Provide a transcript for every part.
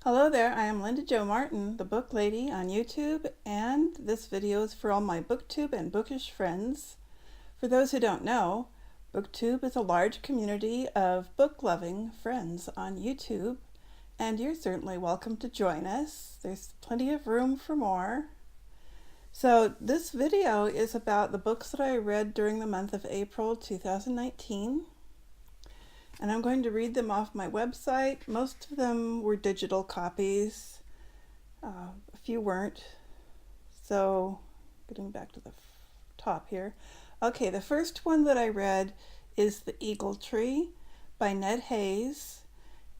Hello there, I am Linda Jo Martin, the Book Lady on YouTube, and this video is for all my BookTube and bookish friends. For those who don't know, BookTube is a large community of book-loving friends on YouTube, and you're certainly welcome to join us. There's plenty of room for more. So this video is about the books that I read during the month of April 2019. And I'm going to read them off my website. Most of them were digital copies. A few weren't. So, getting back to the top here. Okay, the first one that I read is The Eagle Tree by Ned Hayes.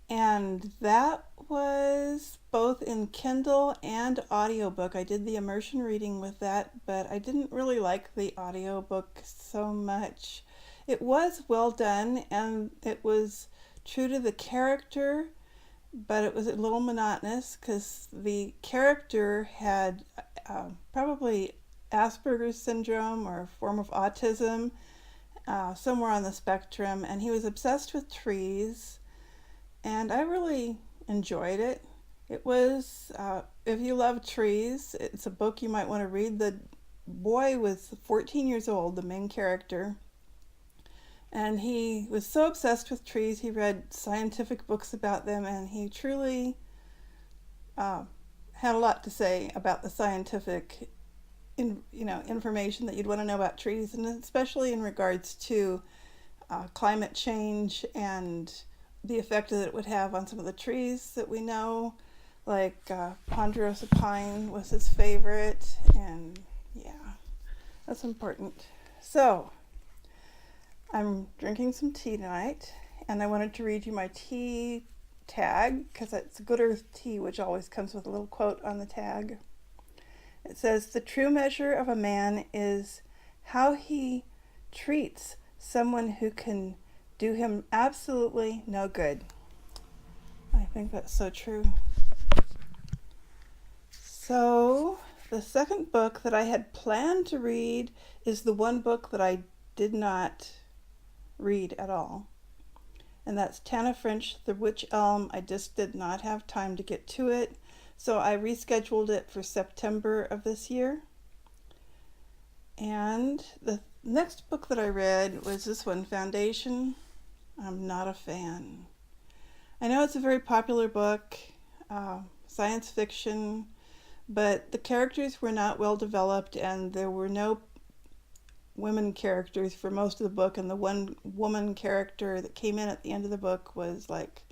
And that was both in Kindle and audiobook. I did the immersion reading with that, but I didn't really like the audiobook so much. It was well done and it was true to the character, but it was a little monotonous because the character had probably Asperger's syndrome or a form of autism, somewhere on the spectrum, and he was obsessed with trees, and I really enjoyed it. It was, if you love trees, it's a book you might want to read. The boy was 14 years old, the main character, and he was so obsessed with trees, he read scientific books about them, and he truly had a lot to say about the scientific information that you'd want to know about trees, and especially in regards to climate change and the effect that it would have on some of the trees that we know, like ponderosa pine was his favorite, and yeah, that's important. So, I'm drinking some tea tonight, and I wanted to read you my tea tag because it's Good Earth tea, which always comes with a little quote on the tag. It says, "The true measure of a man is how he treats someone who can do him absolutely no good." I think that's so true. So, the second book that I had planned to read is the one book that I did not read at all, and that's Tana French, The Witch Elm. I just did not have time to get to it, so I rescheduled it for September of this year. And the next book that I read was this one, Foundation. I'm not a fan. I know it's a very popular book, science fiction, but the characters were not well developed, and there were no women characters for most of the book, and the one woman character that came in at the end of the book was like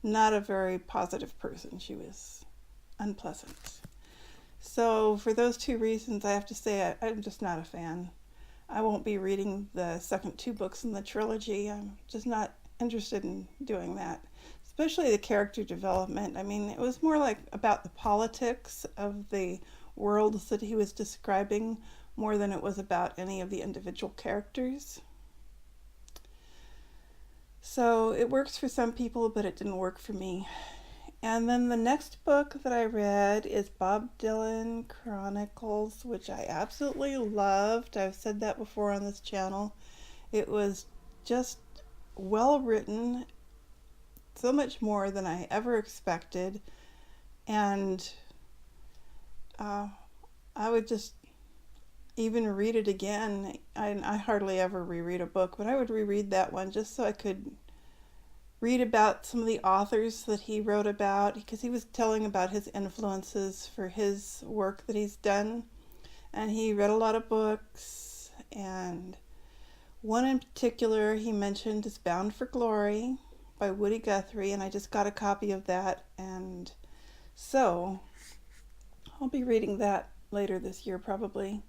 not a very positive person. She was unpleasant. So for those two reasons, I have to say I'm just not a fan. I won't be reading the second two books in the trilogy. I'm just not interested in doing that, especially the character development. I mean, it was more like about the politics of the worlds that he was describing more than it was about any of the individual characters. So it works for some people, but it didn't work for me. And then the next book that I read is Bob Dylan Chronicles, which I absolutely loved. I've said that before on this channel. It was just well written, so much more than I ever expected, and I would just even read it again. I hardly ever reread a book, but I would reread that one just so I could read about some of the authors that he wrote about, because he was telling about his influences for his work that he's done, and he read a lot of books, and one in particular he mentioned is Bound for Glory by Woody Guthrie, and I just got a copy of that, and so I'll be reading that later this year probably.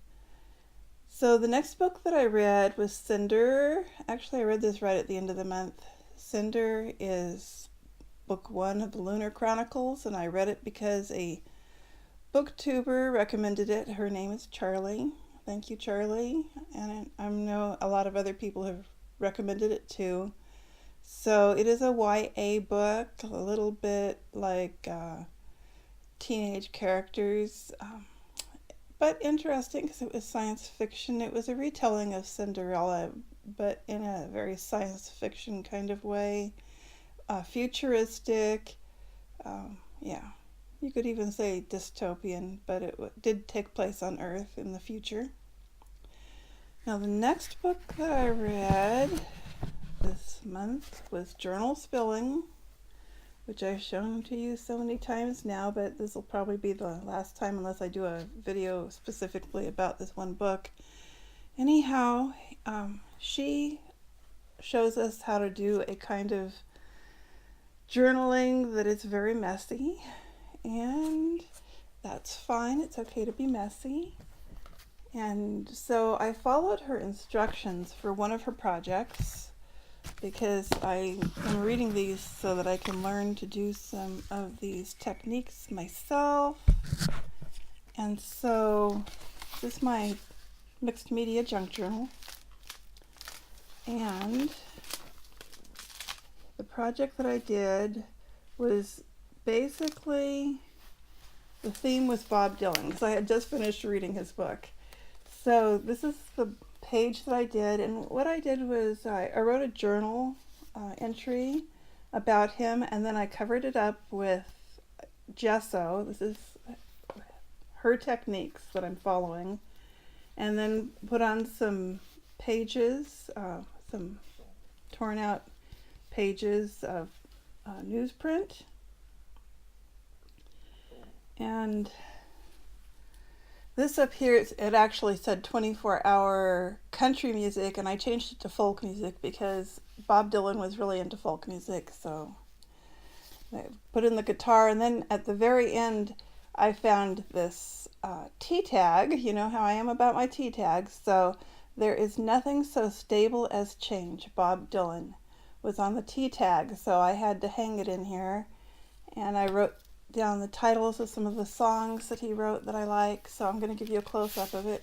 So the next book that I read was Cinder. Actually, I read this right at the end of the month. Cinder is book one of the Lunar Chronicles, and I read it because a booktuber recommended it. Her name is Charlie. Thank you, Charlie. And I know a lot of other people have recommended it too. So it is a YA book, a little bit like teenage characters, but interesting because it was science fiction. It was a retelling of Cinderella, but in a very science fiction kind of way. Futuristic, Yeah, you could even say dystopian, but it did take place on Earth in the future. Now, the next book that I read this month was Journal Spilling, which I've shown to you so many times now, but this will probably be the last time unless I do a video specifically about this one book. Anyhow, she shows us how to do a kind of journaling that is very messy, and that's fine. It's okay to be messy. And so I followed her instructions for one of her projects because I am reading these so that I can learn to do some of these techniques myself. And so this is my mixed media junk journal. And the project that I did was basically, the theme was Bob Dylan, because I had just finished reading his book. So this is the page that I did, and what I did was I wrote a journal entry about him, and then I covered it up with gesso. This is her techniques that I'm following, and then put on some pages, some torn out pages of newsprint, and this up here, it actually said 24-hour country music, and I changed it to folk music because Bob Dylan was really into folk music, so I put in the guitar, and then at the very end I found this T tag. You know how I am about my T tags, so there is nothing so stable as change. Bob Dylan was on the T tag, so I had to hang it in here, and I wrote down the titles of some of the songs that he wrote that I like, so I'm going to give you a close-up of it.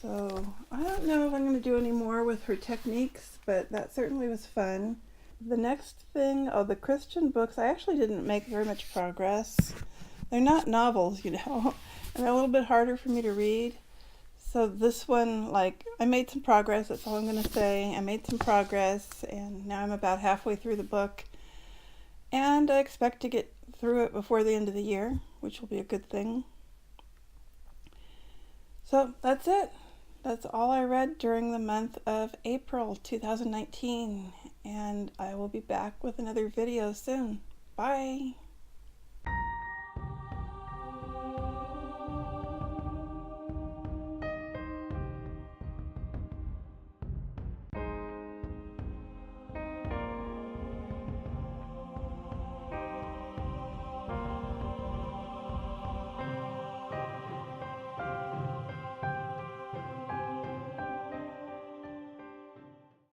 So I don't know if I'm going to do any more with her techniques, but that certainly was fun. The next thing, the Christian books, I actually didn't make very much progress. They're not novels, you know, and they're a little bit harder for me to read. So this one, I made some progress, that's all I'm going to say. I made some progress, and now I'm about halfway through the book. And I expect to get through it before the end of the year, which will be a good thing. So that's it. That's all I read during the month of April 2019. And I will be back with another video soon. Bye!